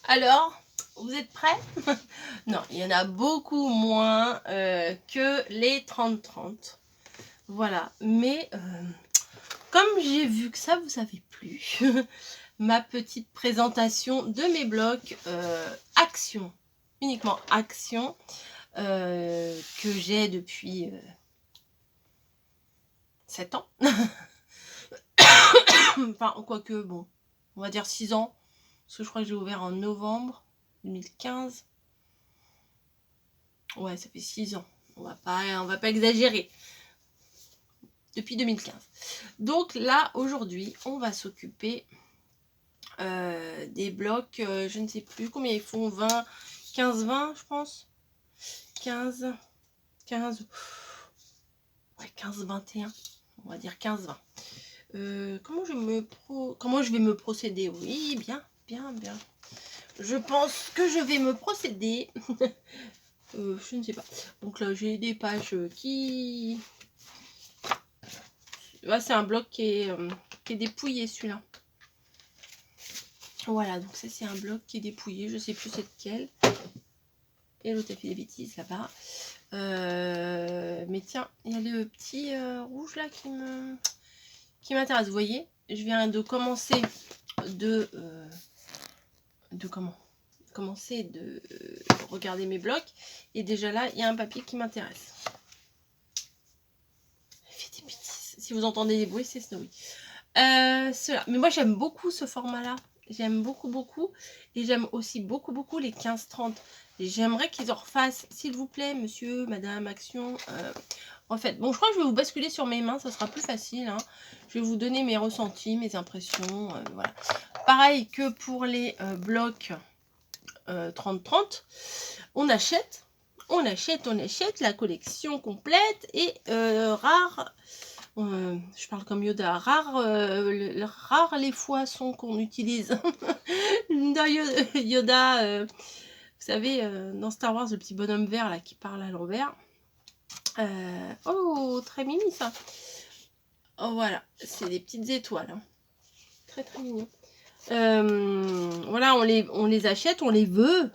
Alors, vous êtes prêts? Non, il y en a beaucoup moins que les 30-30. Voilà, mais comme j'ai vu que ça vous avait plu, ma petite présentation de mes blocs Action, uniquement Action, que j'ai depuis 7 ans. Enfin, quoique, bon, on va dire 6 ans, parce que je crois que j'ai ouvert en novembre 2015. Ouais, ça fait 6 ans. On va pas exagérer. Depuis 2015. Donc là, aujourd'hui, on va s'occuper des blocs, je ne sais plus combien ils font, 20, 15, 20, je pense. 15, 15, ouais, 15, 21. On va dire 15, 20. Comment je vais me procéder? Oui, bien. Je pense que je vais me procéder. Je ne sais pas. Donc là, j'ai des pages qui... Là, c'est un bloc qui est dépouillé, celui-là. Voilà, donc ça, c'est un bloc qui est dépouillé. Je ne sais plus c'est lequel. Et l'autre a fait des bêtises là-bas. Mais tiens, il y a le petit rouge là qui m'intéresse. Vous voyez, je viens de commencer de regarder mes blocs, et déjà là il y a un papier qui m'intéresse. Si vous entendez des bruits, c'est Snowy. Cela, mais moi j'aime beaucoup ce format là, j'aime beaucoup, et j'aime aussi beaucoup les 15-30. J'aimerais qu'ils en refassent, s'il vous plaît, monsieur, madame, Action. En fait, bon, je crois que je vais vous basculer sur mes mains, ça sera plus facile, hein. Je vais vous donner mes ressentis, mes impressions, voilà. Pareil que pour les blocs 30-30, on achète la collection complète, et rare, je parle comme Yoda, rare les fois sont qu'on utilise. Yoda, vous savez, dans Star Wars, le petit bonhomme vert là qui parle à l'envers. Oh, très mimi ça. Oh, voilà, c'est des petites étoiles, hein. Très mignon. Voilà, on les achète, on les veut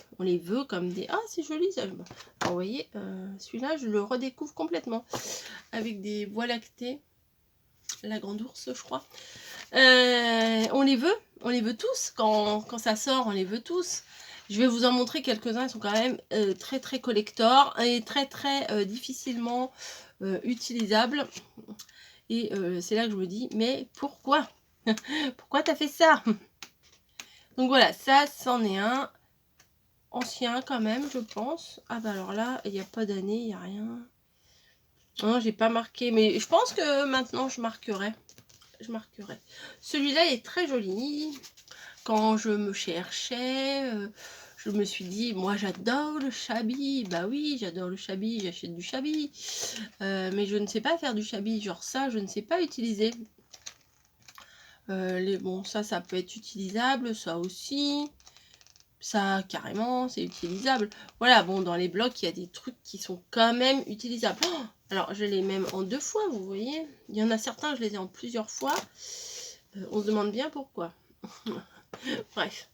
comme des... Ah, c'est joli ça. Alors, vous voyez, celui-là, je le redécouvre complètement. Avec des voies lactées. La grande ours, je crois. On les veut tous. Quand ça sort, on les veut tous. Je vais vous en montrer quelques-uns. Ils sont quand même très collector et très difficilement utilisables. Et c'est là que je me dis, mais pourquoi? Pourquoi t'as fait ça? Donc voilà, ça, c'en est un ancien quand même, je pense. Ah bah alors là, il n'y a pas d'année, il n'y a rien. Non, j'ai pas marqué, mais je pense que maintenant je marquerai. Celui-là est très joli. Quand je me cherchais, je me suis dit, moi j'adore le shabby. Bah oui, j'adore le shabby, j'achète du shabby. Mais je ne sais pas faire du shabby, genre ça, je ne sais pas utiliser. Bon, ça peut être utilisable, ça aussi. Ça, carrément, c'est utilisable. Voilà, bon, dans les blocs, il y a des trucs qui sont quand même utilisables. Oh, alors, je l'ai même en 2 fois, vous voyez. Il y en a certains, je les ai en plusieurs fois. On se demande bien pourquoi. Bref.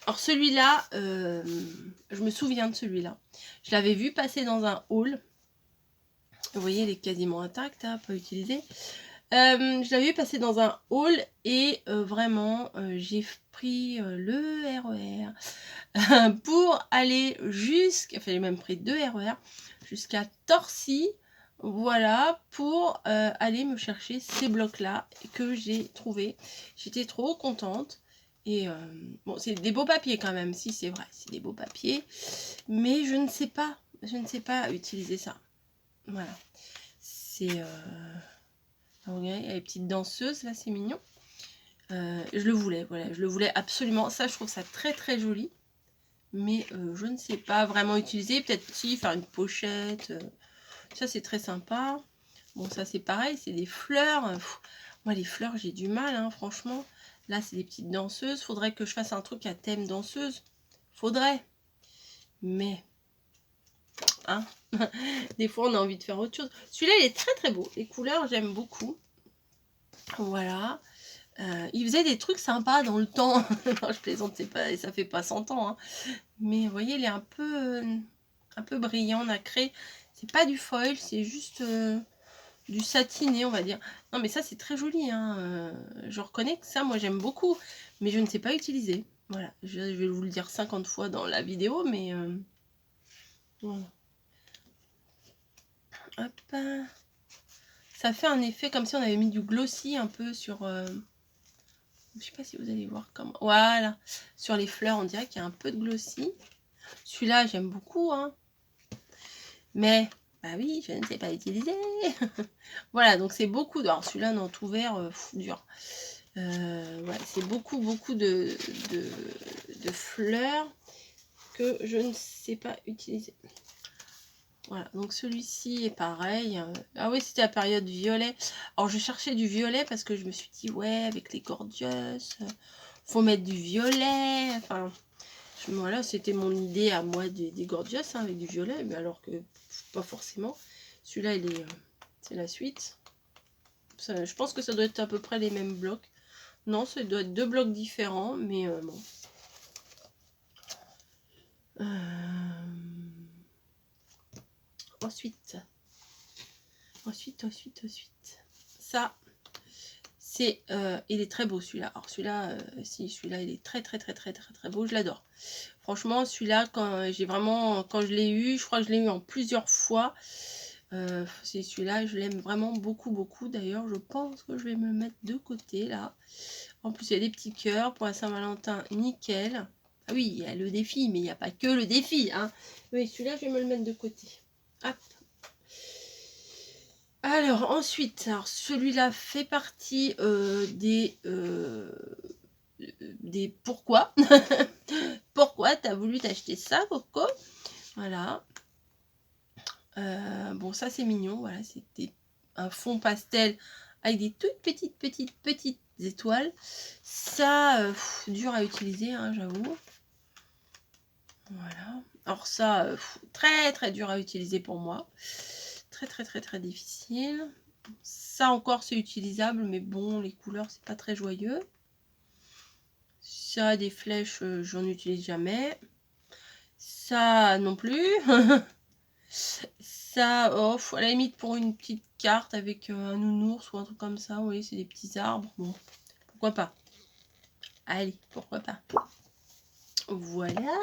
Alors, celui-là, je me souviens de celui-là. Je l'avais vu passer dans un haul. Vous voyez, il est quasiment intact, hein, pas utilisé. Je l'avais vu passer dans un hall, et vraiment, j'ai pris le RER pour aller jusqu'à... Enfin, j'ai même pris 2 RER jusqu'à Torcy, voilà, pour aller me chercher ces blocs-là que j'ai trouvés. J'étais trop contente. Et bon, c'est des beaux papiers quand même, si c'est vrai, c'est des beaux papiers. Mais je ne sais pas utiliser ça. Voilà. C'est... Regardez, il y a les petites danseuses, là, c'est mignon. Je le voulais, voilà, je le voulais absolument. Ça, je trouve ça très joli. Mais je ne sais pas vraiment utiliser. Peut-être si, faire une pochette. Ça, c'est très sympa. Bon, ça, c'est pareil, c'est des fleurs. Moi, les fleurs, j'ai du mal, hein, franchement. Là, c'est des petites danseuses. Faudrait que je fasse un truc à thème danseuse. Faudrait. Mais... Hein. Des fois, on a envie de faire autre chose. Celui-là, il est très beau. Les couleurs, j'aime beaucoup. Voilà. Il faisait des trucs sympas dans le temps. Non, je plaisante, c'est pas, ça fait pas 100 ans, hein. Mais vous voyez, il est un peu brillant, nacré. C'est pas du foil, c'est juste du satiné, on va dire. Non, mais ça, c'est très joli, hein. Je reconnais que ça, moi, j'aime beaucoup. Mais je ne sais pas utiliser. Voilà, je vais vous le dire 50 fois dans la vidéo, mais voilà. Hop. Ça fait un effet comme si on avait mis du glossy un peu sur... je sais pas si vous allez voir comment... Voilà. Sur les fleurs, on dirait qu'il y a un peu de glossy. Celui-là, j'aime beaucoup, hein. Mais, bah oui, je ne sais pas utiliser. Voilà, donc c'est beaucoup... Alors celui-là, non, tout vert, dur. Ouais, c'est beaucoup de fleurs que je ne sais pas utiliser. Voilà, donc celui-ci est pareil. Ah oui, c'était la période violet. Alors, je cherchais du violet parce que je me suis dit, ouais, avec les gorgeous, faut mettre du violet. Enfin, voilà, c'était mon idée à moi des gorgeous, hein, avec du violet. Mais alors que, pas forcément. Celui-là, il est... c'est la suite. Ça, je pense que ça doit être à peu près les mêmes blocs. Non, ça doit être 2 blocs différents, mais bon. Ensuite. Ça, c'est... il est très beau celui-là. Alors celui-là, si, celui-là, il est très beau. Je l'adore. Franchement, celui-là, quand je l'ai eu, je crois que je l'ai eu en plusieurs fois. C'est celui-là, je l'aime vraiment beaucoup. D'ailleurs, je pense que je vais me le mettre de côté, là. En plus, il y a des petits cœurs pour la Saint-Valentin, nickel. Ah oui, il y a le défi, mais il n'y a pas que le défi, hein. Oui, celui-là, je vais me le mettre de côté. Hop. Alors, ensuite, celui-là fait partie des pourquoi. Pourquoi tu as voulu t'acheter ça, Coco? Voilà. Bon, ça, c'est mignon. Voilà, c'était un fond pastel avec des toutes petites étoiles. Ça, dur à utiliser, hein, j'avoue. Voilà. Alors ça, très dur à utiliser pour moi. Très difficile. Ça encore, c'est utilisable, mais bon, les couleurs, c'est pas très joyeux. Ça, des flèches, j'en utilise jamais. Ça non plus. Ça, oh, à la limite, pour une petite carte avec un nounours ou un truc comme ça, oui, c'est des petits arbres. Bon, pourquoi pas. Allez, pourquoi pas. Voilà.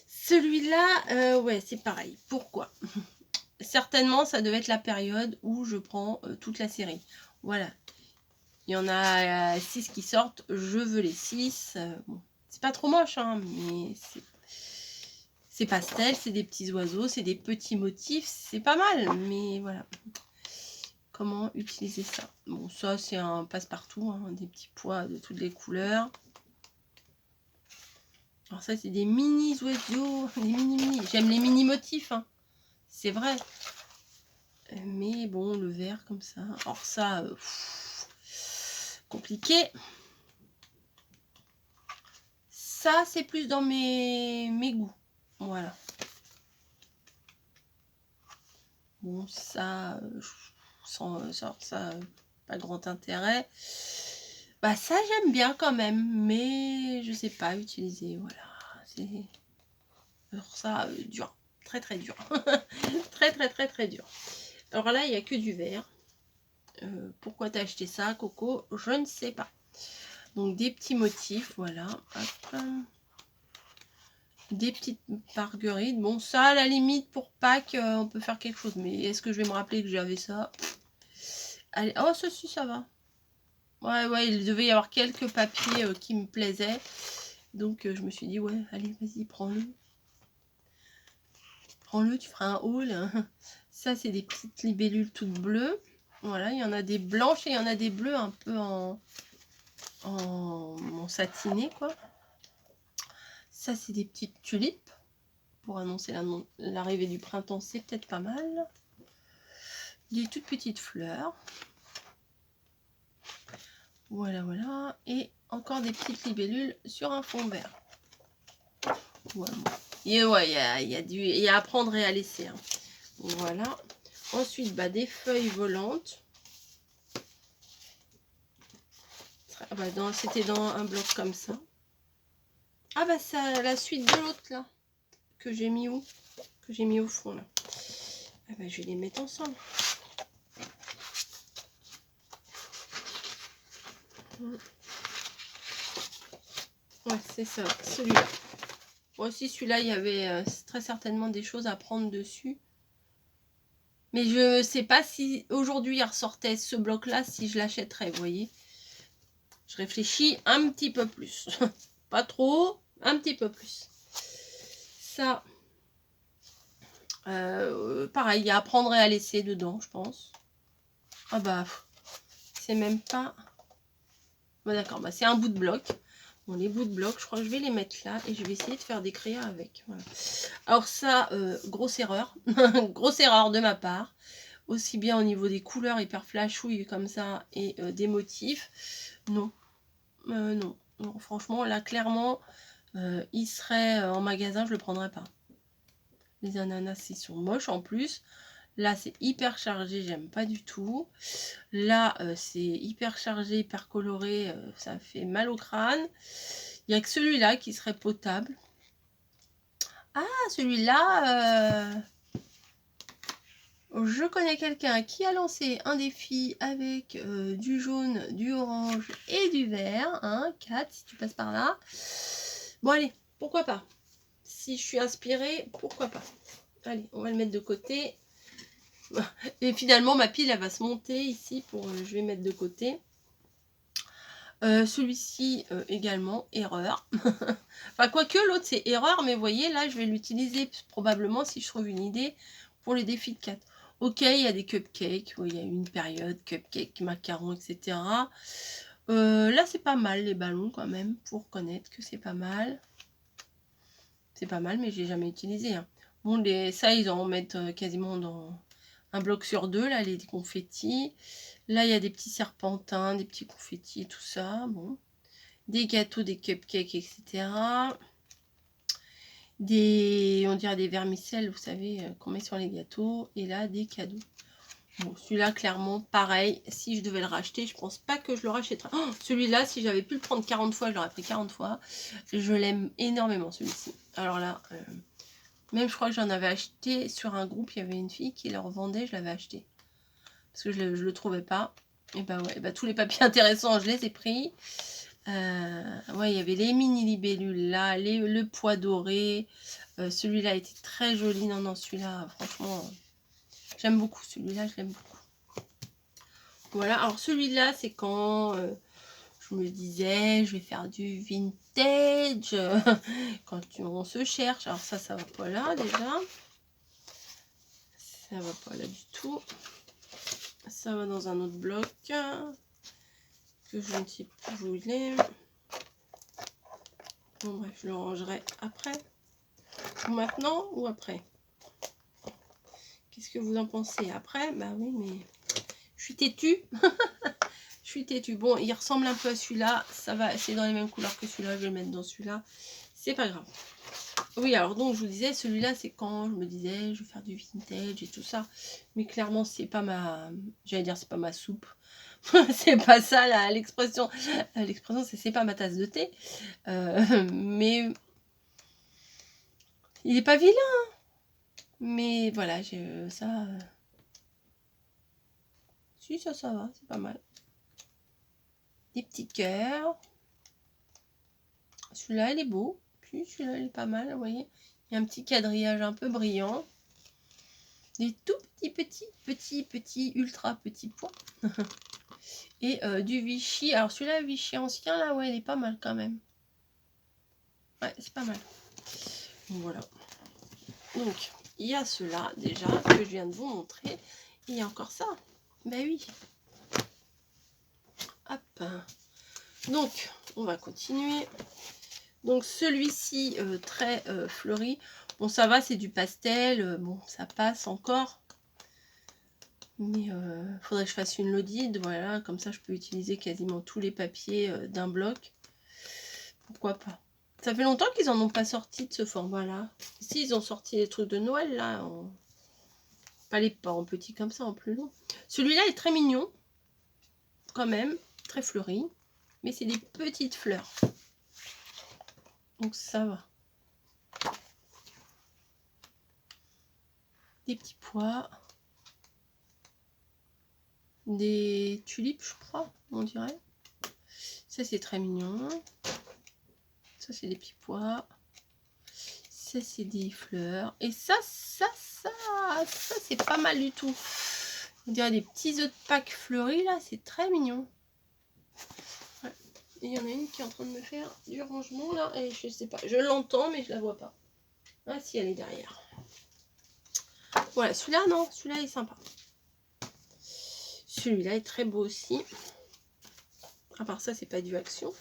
Celui-là, ouais, c'est pareil. Pourquoi? Certainement, ça devait être la période où je prends toute la série. Voilà. Il y en a 6 qui sortent. Je veux les 6. Bon, c'est pas trop moche, hein, mais c'est pastel, c'est des petits oiseaux, c'est des petits motifs. C'est pas mal, mais voilà. Comment utiliser ça? Bon, ça, c'est un passe-partout, hein, des petits pois de toutes les couleurs. Alors ça, c'est des mini oiseaux, des mini. J'aime les mini motifs, hein. C'est vrai. Mais bon, le vert comme ça. Alors ça, compliqué. Ça, c'est plus dans mes goûts. Voilà. Bon, ça, ça, pas grand intérêt. Bah ça, j'aime bien quand même, mais je sais pas utiliser. Voilà. C'est... Alors ça, dur. Très dur. très dur. Alors là, il n'y a que du vert. Pourquoi t'as acheté ça, Coco? Je ne sais pas. Donc des petits motifs, voilà. Hop. Des petites marguerites. Bon, ça, à la limite, pour Pâques, on peut faire quelque chose. Mais est-ce que je vais me rappeler que j'avais ça? Allez, oh, ceci, ça va. Ouais, il devait y avoir quelques papiers qui me plaisaient. Donc, je me suis dit, ouais, allez, vas-y, prends-le. Prends-le, tu feras un haul. Ça, c'est des petites libellules toutes bleues. Voilà, il y en a des blanches et il y en a des bleues un peu en satiné, quoi. Ça, c'est des petites tulipes. Pour annoncer l'arrivée du printemps, c'est peut-être pas mal. Des toutes petites fleurs. Voilà. Et encore des petites libellules sur un fond vert. Voilà. Et ouais, il y a à prendre et à laisser. Hein. Voilà. Ensuite, bah, des feuilles volantes. Ah bah c'était dans un bloc comme ça. Ah bah ça, la suite de l'autre là. Que j'ai mis où? Que j'ai mis au fond là. Ah bah je vais les mettre ensemble. Ouais, c'est ça, celui-là. Moi aussi, celui-là, il y avait très certainement des choses à prendre dessus. Mais je sais pas si aujourd'hui il ressortait ce bloc-là, si je l'achèterais, vous voyez. Je réfléchis un petit peu plus. Pas trop, un petit peu plus. Ça, pareil, il y a à prendre et à laisser dedans, je pense. Ah bah, c'est même pas... Bon, d'accord, bah, c'est un bout de bloc. Bon, les bouts de bloc, je crois que je vais les mettre là et je vais essayer de faire des crayons avec. Voilà. Alors ça, grosse erreur. Grosse erreur de ma part. Aussi bien au niveau des couleurs hyper flashouilles comme ça et des motifs. Non. Non. Non. Franchement, là, clairement, il serait en magasin, je le prendrais pas. Les ananas, ils sont moches en plus. Là, c'est hyper chargé, j'aime pas du tout. Là, c'est hyper chargé, hyper coloré, ça fait mal au crâne. Il n'y a que celui-là qui serait potable. Ah, celui-là, je connais quelqu'un qui a lancé un défi avec du jaune, du orange et du vert. Hein, 4 si tu passes par là. Bon, allez, pourquoi pas. Si je suis inspirée, pourquoi pas. Allez, on va le mettre de côté. Et finalement, ma pile, elle va se monter ici. Je vais mettre de côté. Celui-ci également, erreur. Enfin, quoique l'autre, c'est erreur. Mais vous voyez, là, je vais l'utiliser probablement si je trouve une idée pour les défis de 4. Ok, il y a des cupcakes. Oui, il y a eu une période, cupcakes, macarons, etc. Là, c'est pas mal, les ballons, quand même, pour connaître que c'est pas mal. C'est pas mal, mais je l'ai jamais utilisé. Hein. Bon, ça, ils en mettent quasiment dans un bloc sur deux, là, les confettis. Là, il y a des petits serpentins, des petits confettis, tout ça. Bon. Des gâteaux, des cupcakes, etc. On dirait des vermicelles, vous savez, qu'on met sur les gâteaux. Et là, des cadeaux. Bon, celui-là, clairement, pareil. Si je devais le racheter, je pense pas que je le rachèterais. Oh, celui-là, si j'avais pu le prendre 40 fois, je l'aurais pris 40 fois. Je l'aime énormément, celui-ci. Alors là... même je crois que j'en avais acheté sur un groupe, il y avait une fille qui le revendait, je l'avais acheté. Parce que je le trouvais pas. Et bah ouais, bah tous les papiers intéressants, je les ai pris. Ouais, il y avait les mini libellules là, le pois doré. Celui-là était très joli. Non, non, celui-là, franchement, j'aime beaucoup. Celui-là, je l'aime beaucoup. Voilà, alors celui-là, c'est quand je me disais, je vais faire du vintage. Quand on se cherche. Alors ça va pas là déjà. Ça va pas là du tout. Ça va dans un autre bloc que je ne sais plus où il est. Bon bref, je le rangerai après. Ou maintenant ou après. Qu'est-ce que vous en pensez après? Bah oui, mais je suis têtue. Je suis têtue. Bon, il ressemble un peu à celui-là. Ça va, c'est dans les mêmes couleurs que celui-là. Je vais le mettre dans celui-là. C'est pas grave. Oui, alors donc je vous disais, celui-là, c'est quand je me disais, je vais faire du vintage et tout ça. Mais clairement, c'est pas ma... J'allais dire, c'est pas ma soupe. C'est pas ça, là, l'expression. L'expression, c'est pas ma tasse de thé. Mais... il est pas vilain. Hein. Mais voilà, j'ai ça... Si, ça va, c'est pas mal. Des petits cœurs. Celui-là, il est beau. Puis celui-là, il est pas mal, vous voyez. Il y a un petit quadrillage un peu brillant. Des tout petits, ultra petits pois. Et du Vichy. Alors celui-là, Vichy ancien, là, ouais, il est pas mal quand même. Ouais, c'est pas mal. Donc, voilà. Donc, il y a cela déjà que je viens de vous montrer. Il y a encore ça. Ben oui. Hop. Donc, on va continuer. Donc, celui-ci, très fleuri. Bon, ça va, c'est du pastel. Bon, ça passe encore. Mais faudrait que je fasse une lodide. Voilà, comme ça, je peux utiliser quasiment tous les papiers d'un bloc. Pourquoi pas. Ça fait longtemps qu'ils en ont pas sorti de ce format-là. Si, ils ont sorti les trucs de Noël, là. Pas en petit comme ça, en plus long. Celui-là est très mignon. Quand même. Très fleuri. Mais c'est des petites fleurs. Donc ça va. Des petits pois. Des tulipes, je crois, on dirait. Ça, c'est très mignon. Ça, c'est des petits pois. Ça, c'est des fleurs. Et ça, c'est pas mal du tout. On dirait des petits œufs de Pâques fleuris, là. C'est très mignon. Ouais. Et il y en a une qui est en train de me faire du rangement, là. Et je sais pas. Je l'entends, mais je la vois pas. Ah, si, elle est derrière. Voilà, celui-là, non. Celui-là est sympa. Celui-là est très beau aussi. À part ça, c'est pas du Action.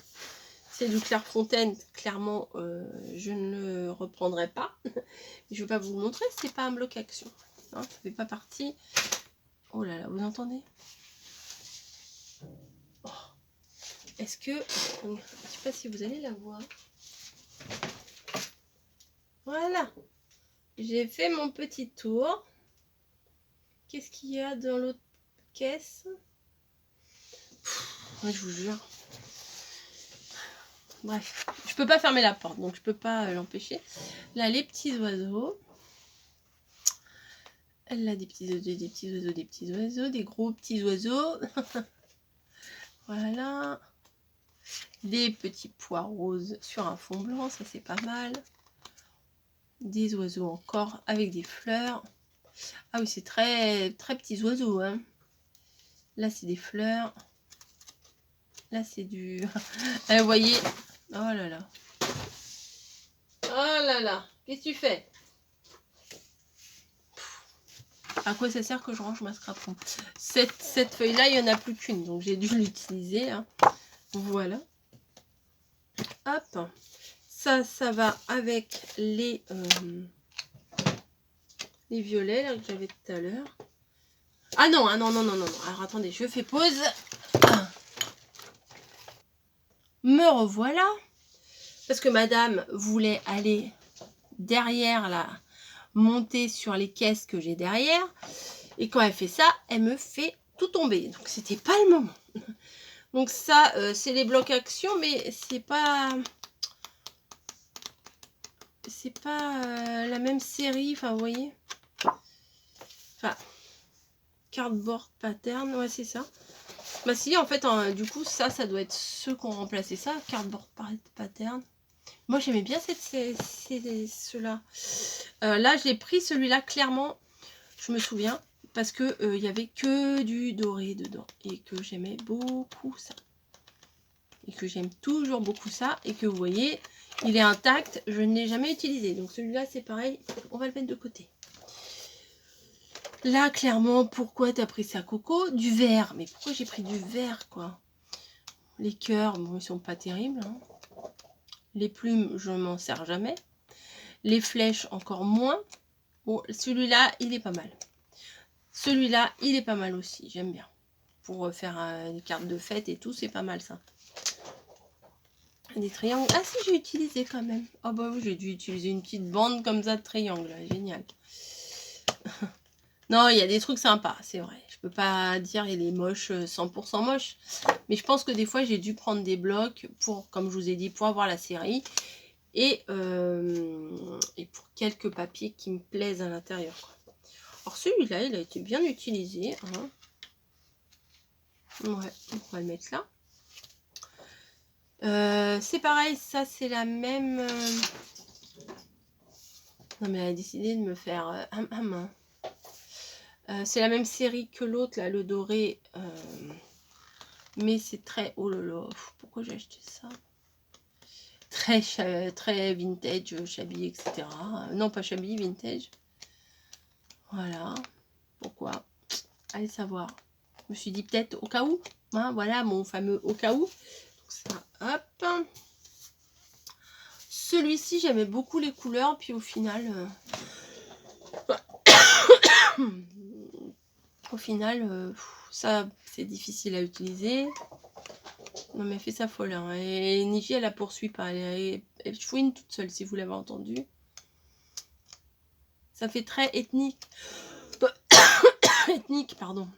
C'est du Clairefontaine. Clairement, je ne le reprendrai pas. Je vais pas vous le montrer. C'est pas un bloc Action. Hein, ça fait pas partie. Oh là là, vous entendez? Oh. Est-ce que... Je sais pas si vous allez la voir. Voilà. J'ai fait mon petit tour. Qu'est-ce qu'il y a dans l'autre caisse? Ouais, je vous jure. Bref, je peux pas fermer la porte, donc je peux pas l'empêcher. Là, les petits oiseaux. Elle a des petits oiseaux, des petits oiseaux, des petits oiseaux, des gros petits oiseaux. Voilà. Des petits pois roses sur un fond blanc, ça c'est pas mal. Des oiseaux encore avec des fleurs. Ah oui, c'est très petits oiseaux, hein. Là, c'est des fleurs. Là, c'est du... vous voyez... Oh là là. Oh là là. Qu'est-ce que tu fais? À quoi ça sert que je range ma scrap? Cette feuille-là, il n'y en a plus qu'une. Donc, j'ai dû l'utiliser. Hein. Voilà. Hop. Ça va avec les violets là, que j'avais tout à l'heure. Ah non, ah non, non, non, non, non. Alors, attendez, je fais pause. Me revoilà. Parce que madame voulait aller derrière là, monter sur les caisses que j'ai derrière. Et quand elle fait ça, elle me fait tout tomber. Donc c'était pas le moment. Donc ça, c'est les blocs Action, mais c'est pas la même série. Enfin, vous voyez. Enfin, cardboard pattern, ouais, c'est ça. Bah si, en fait, du coup, ça doit être ceux qui ont remplacé ça, cardboard pattern. Moi, j'aimais bien ceux-là. Là, j'ai pris celui-là, clairement, je me souviens, parce que il y avait que du doré dedans. Et que j'aimais beaucoup ça. Et que j'aime toujours beaucoup ça. Et que vous voyez, il est intact, je ne l'ai jamais utilisé. Donc celui-là, c'est pareil, on va le mettre de côté. Là, clairement, pourquoi t'as pris ça, Coco? Du vert. Mais pourquoi j'ai pris du vert, quoi? Les cœurs, bon, ils sont pas terribles. Hein. Les plumes, je m'en sers jamais. Les flèches, encore moins. Bon, celui-là, il est pas mal. Celui-là, il est pas mal aussi. J'aime bien. Pour faire des cartes de fête et tout, c'est pas mal, ça. Des triangles. Ah si, j'ai utilisé quand même. Ah bah oui, j'ai dû utiliser une petite bande comme ça de triangle. Là. Génial. Non, il y a des trucs sympas, c'est vrai. Je peux pas dire il est moche, 100% moche. Mais je pense que des fois, j'ai dû prendre des blocs pour, comme je vous ai dit, pour avoir la série. Et pour quelques papiers qui me plaisent à l'intérieur. Alors celui-là, il a été bien utilisé. Hein. Ouais, on va le mettre là. C'est pareil, ça c'est la même... Non mais elle a décidé de me faire... c'est la même série que l'autre, là, le doré. Mais c'est très... Oh là là, pourquoi j'ai acheté ça? Très vintage, Chablis, etc. Non, pas Chablis, vintage. Voilà. Pourquoi? Allez savoir. Je me suis dit peut-être au cas où. Hein, voilà mon fameux au cas où. Donc ça, hop. Celui-ci, j'aimais beaucoup les couleurs. Puis au final... ça, c'est difficile à utiliser. Non, mais elle fait sa folle. Hein. Et Niji, elle la poursuit pas. Elle chouine toute seule, si vous l'avez entendu. Ça fait très ethnique. Ethnique, pardon.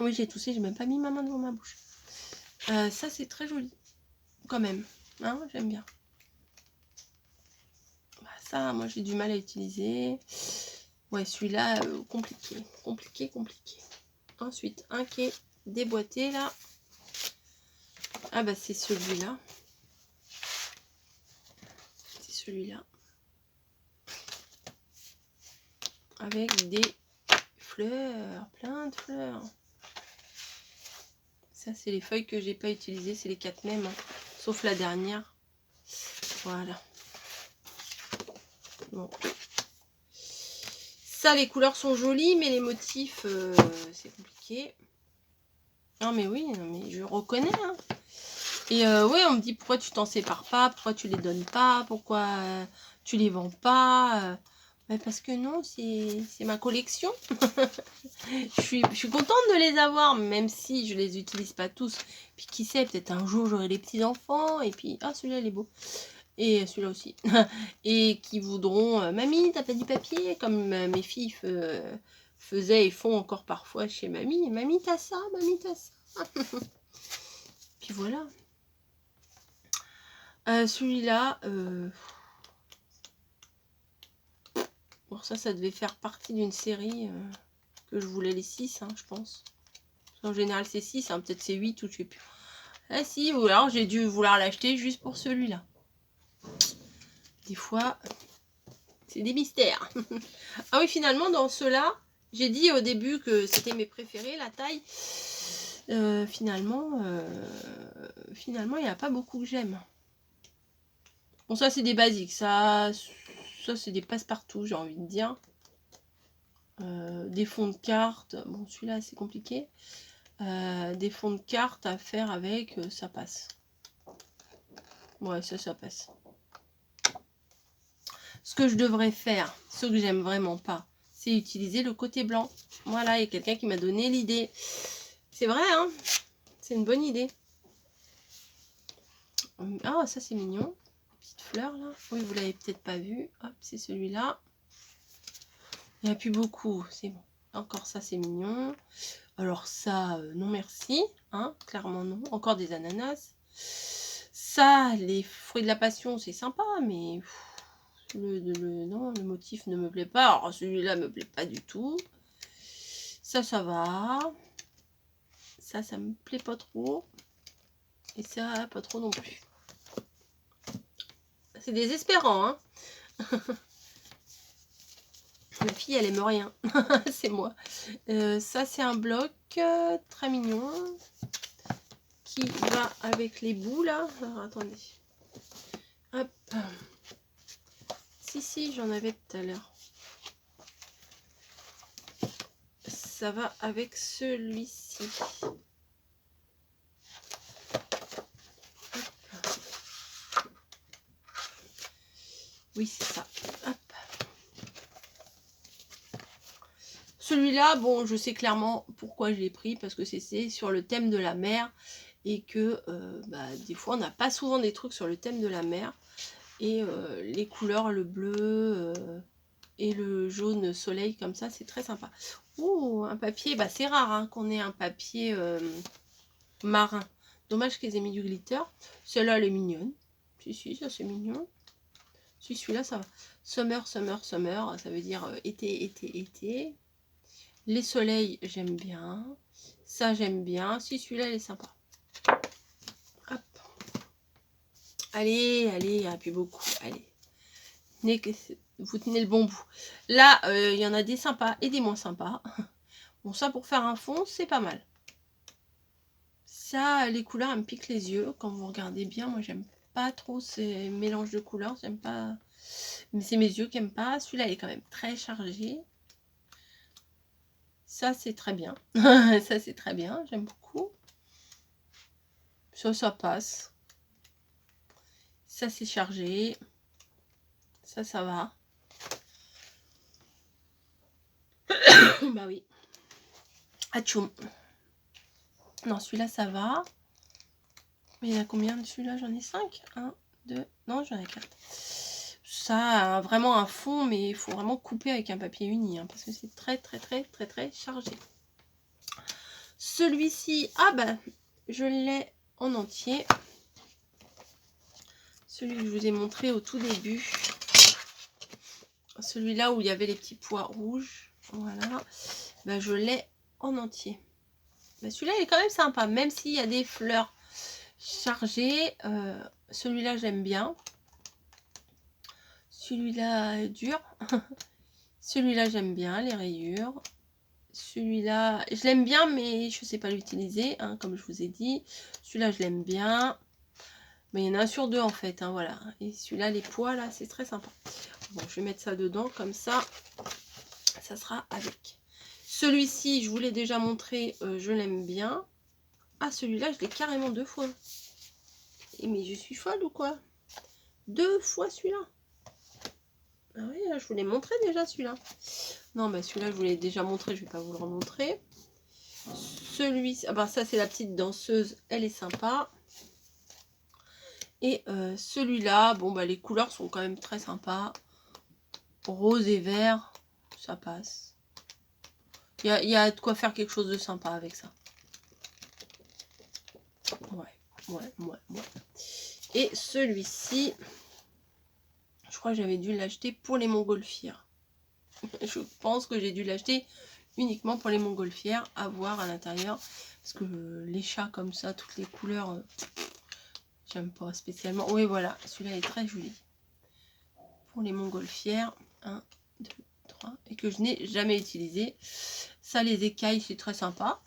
Oui, j'ai toussé, j'ai même pas mis ma main devant ma bouche. Ça, c'est très joli. Quand même. Hein, j'aime bien. Bah, ça, moi, j'ai du mal à utiliser. Ouais, celui-là, compliqué. Compliqué. Ensuite, un qui est déboîté, là. Ah, bah, c'est celui-là. C'est celui-là. Avec des fleurs. Plein de fleurs. Ça, c'est les feuilles que j'ai pas utilisées. C'est les 4 mêmes. Hein, sauf la dernière. Voilà. Bon. Ça, les couleurs sont jolies, mais les motifs, c'est compliqué. Non, mais oui, non, mais je reconnais. Hein. Et oui, on me dit pourquoi tu t'en sépares pas, pourquoi tu les donnes pas, pourquoi tu les vends pas. Mais parce que non, c'est ma collection. je suis contente de les avoir, même si je les utilise pas tous. Puis qui sait, peut-être un jour j'aurai des petits-enfants, et puis, ah, celui-là, il est beau. Et celui-là aussi. Et qui voudront, mamie, t'as pas du papier, comme mes filles faisaient et font encore parfois chez mamie. Mamie, t'as ça, mamie, t'as ça. Puis voilà. Celui-là, bon, ça devait faire partie d'une série que je voulais les 6, hein, je pense. En général, c'est 6, hein, peut-être c'est 8 ou je sais plus. Ah si, ou alors j'ai dû vouloir l'acheter juste pour celui-là. Des fois, c'est des mystères. Ah oui, finalement, dans ceux-là, j'ai dit au début que c'était mes préférés, la taille. Finalement, il n'y a pas beaucoup que j'aime. Bon, ça, c'est des basiques. Ça c'est des passe-partout, j'ai envie de dire. Des fonds de cartes. Bon, celui-là, c'est compliqué. Des fonds de cartes à faire avec, ça passe. Ouais, ça passe. Ce que je devrais faire, ce que j'aime vraiment pas, c'est utiliser le côté blanc. Voilà, il y a quelqu'un qui m'a donné l'idée. C'est vrai, hein? C'est une bonne idée. Ah, ça c'est mignon. Petite fleur là. Oui, vous l'avez peut-être pas vu. Hop, c'est celui-là. Il n'y a plus beaucoup, c'est bon. Encore ça, c'est mignon. Alors ça, non merci. Hein, clairement non. Encore des ananas. Ça, les fruits de la passion, c'est sympa, mais non, le motif ne me plaît pas. Alors celui-là me plaît pas du tout. Ça va. Ça me plaît pas trop. Et ça, pas trop non plus. C'est désespérant, hein. Ma fille, elle aime rien. C'est moi. Ça, c'est un bloc très mignon qui va avec les bouts, là. Alors, attendez. Hop. Si, j'en avais tout à l'heure. Ça va avec celui-ci. Oui, c'est ça. Hop. Celui-là, bon, je sais clairement pourquoi je l'ai pris, parce que c'est sur le thème de la mer, et que des fois, on n'a pas souvent des trucs sur le thème de la mer, et les couleurs, le bleu et le jaune soleil, comme ça, c'est très sympa. Oh, un papier, c'est rare hein, qu'on ait un papier marin. Dommage qu'ils aient mis du glitter. Celle-là, elle est mignonne. Si, ça c'est mignon. Si, celui-là, ça va. Summer, ça veut dire été. Les soleils, j'aime bien. Ça, j'aime bien. Si, celui-là, il est sympa. Hop. Allez, il n'y en a plus beaucoup. Allez. Vous tenez le bon bout. Là, il y en a des sympas et des moins sympas. Bon, ça, pour faire un fond, c'est pas mal. Ça, les couleurs, elles me piquent les yeux. Quand vous regardez bien, moi, j'aime pas trop ces mélanges de couleurs. J'aime pas... Mais c'est mes yeux qui n'aiment pas. Celui-là, il est quand même très chargé. Ça, c'est très bien. Ça, c'est très bien. J'aime beaucoup. Ça passe. Ça, c'est chargé. Ça va. Bah oui. Atchoum. Non, celui-là, ça va. Mais il y en a combien de celui-là? J'en ai 5. 1, 2. Non, j'en ai 4. Ça a vraiment un fond, mais il faut vraiment couper avec un papier uni. Hein, parce que c'est très chargé. Celui-ci, je l'ai en entier. Celui que je vous ai montré au tout début. Celui-là où il y avait les petits pois rouges. Voilà. Ben, je l'ai en entier. Ben, celui-là, il est quand même sympa. Même s'il y a des fleurs chargées. Celui-là, j'aime bien. Celui-là, dur. Celui-là, j'aime bien, les rayures. Celui-là, je l'aime bien, mais je ne sais pas l'utiliser, hein, comme je vous ai dit. Celui-là, je l'aime bien. Mais il y en a un sur deux, en fait. Hein, voilà. Et celui-là, les pois, là, c'est très sympa. Bon, je vais mettre ça dedans, comme ça sera avec. Celui-ci, je vous l'ai déjà montré, je l'aime bien. Ah, celui-là, je l'ai carrément 2 fois. Mais je suis folle ou quoi? 2 fois celui-là. Ah oui, là, je vous l'ai montré déjà celui-là. Non, bah celui-là, je vous l'ai déjà montré, je ne vais pas vous le remontrer. Celui-ci, ah bah ça, c'est la petite danseuse, elle est sympa. Et celui-là, bon, bah les couleurs sont quand même très sympas. Rose et vert, ça passe. Il y a de quoi faire quelque chose de sympa avec ça. Ouais. Et celui-ci, je crois que j'avais dû l'acheter pour les montgolfières. Je pense que j'ai dû l'acheter uniquement pour les montgolfières, à voir à l'intérieur. Parce que les chats comme ça, toutes les couleurs, j'aime pas spécialement. Oui, voilà, celui-là est très joli. Pour les montgolfières, 1, 2, 3, et que je n'ai jamais utilisé. Ça, les écailles, c'est très sympa.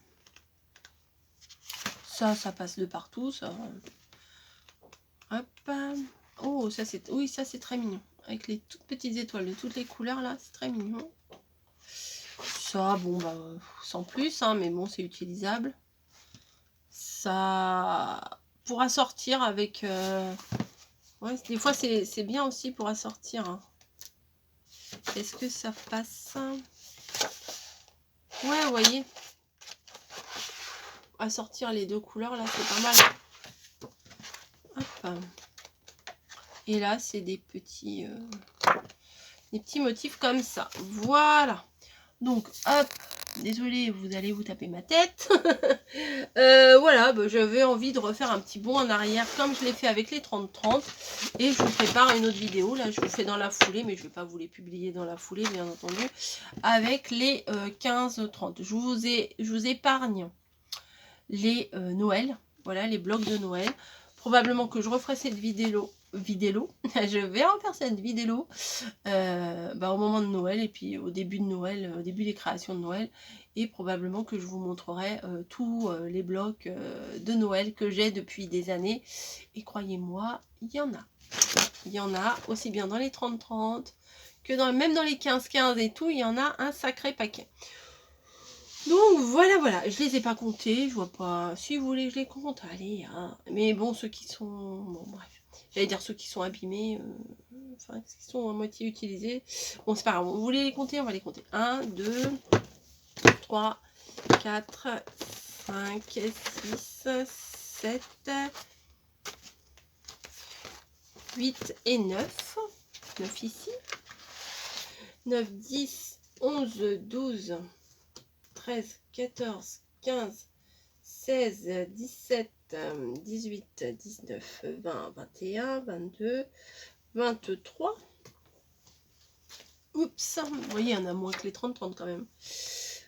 Ça passe de partout, ça. Hop. Oh, ça c'est... Oui, ça c'est très mignon. Avec les toutes petites étoiles de toutes les couleurs, là, c'est très mignon. Ça, bon, bah, sans plus, hein, mais bon, c'est utilisable. Ça pourra sortir avec... Ouais, des fois, c'est bien aussi pour assortir. Hein. Est-ce que ça passe? Ouais, vous voyez. Assortir les 2 couleurs, là, c'est pas mal. Hop. Et là, c'est des petits motifs comme ça. Voilà. Donc, hop. Désolée, vous allez vous taper ma tête. Voilà, bah, j'avais envie de refaire un petit bond en arrière comme je l'ai fait avec les 30-30. Et je vous prépare une autre vidéo. Là, je vous fais dans la foulée, mais je ne vais pas vous les publier dans la foulée, bien entendu. Avec les 15-30. Je vous épargne les Noël. Voilà, les blocs de Noël. Probablement que je referai cette vidéo. Je vais en faire cette vidéo au moment de Noël et puis au début de Noël, au début des créations de Noël, et probablement que je vous montrerai tous les blocs de Noël que j'ai depuis des années, et croyez-moi, il y en a aussi bien dans les 30-30 que même dans les 15-15 et tout, il y en a un sacré paquet. Donc voilà, je les ai pas comptés, je vois pas, si vous voulez je les compte, allez, hein. Mais bon, ceux qui sont, bon bref, j'allais dire ceux qui sont abîmés, enfin, qui sont à moitié utilisés, bon c'est pas grave, vous voulez les compter, on va les compter, 1, 2, 3, 4, 5, 6, 7, 8 et 9, 9 ici, 9, 10, 11, 12, 13, 14, 15, 16, 17, 18, 19, 20, 21, 22, 23. Oups, vous voyez, il y en a moins que les 30-30 quand même.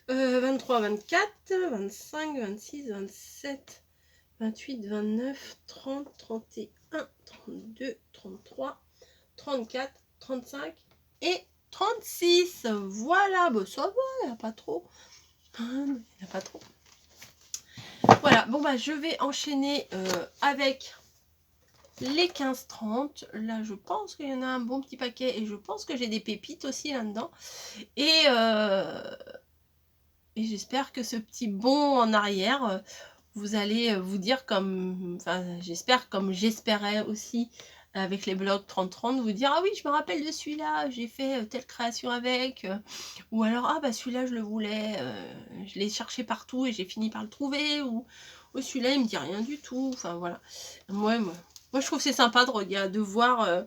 23, 24, 25, 26, 27, 28, 29, 30, 31, 32, 33, 34, 35 et 36. Voilà, bah ça va, il n'y a pas trop. Il n'y a pas trop. Voilà, bon bah je vais enchaîner avec les 15-30. Là je pense qu'il y en a un bon petit paquet et je pense que j'ai des pépites aussi là-dedans. Et j'espère que ce petit bond en arrière, vous allez vous dire comme, enfin j'espère comme j'espérais aussi avec les blogs 30-30, vous dire ah oui je me rappelle de celui-là, j'ai fait telle création avec, ou alors ah bah celui-là je le voulais, je l'ai cherché partout et j'ai fini par le trouver, ou celui-là il me dit rien du tout, enfin voilà. Moi je trouve que c'est sympa de regarder, de voir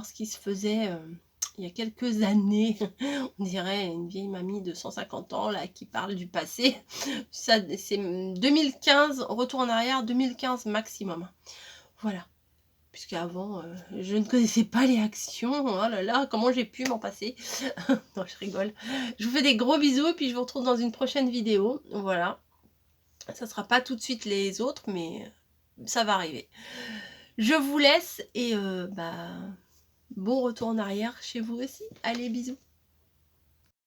ce qui se faisait il y a quelques années. On dirait une vieille mamie de 150 ans là qui parle du passé. Ça, c'est 2015, retour en arrière, 2015 maximum. Voilà. Puisqu'avant, je ne connaissais pas les actions. Oh là là, comment j'ai pu m'en passer? Non, je rigole. Je vous fais des gros bisous et puis je vous retrouve dans une prochaine vidéo. Voilà. Ça sera pas tout de suite les autres, mais ça va arriver. Je vous laisse et bah, bon retour en arrière chez vous aussi. Allez, bisous.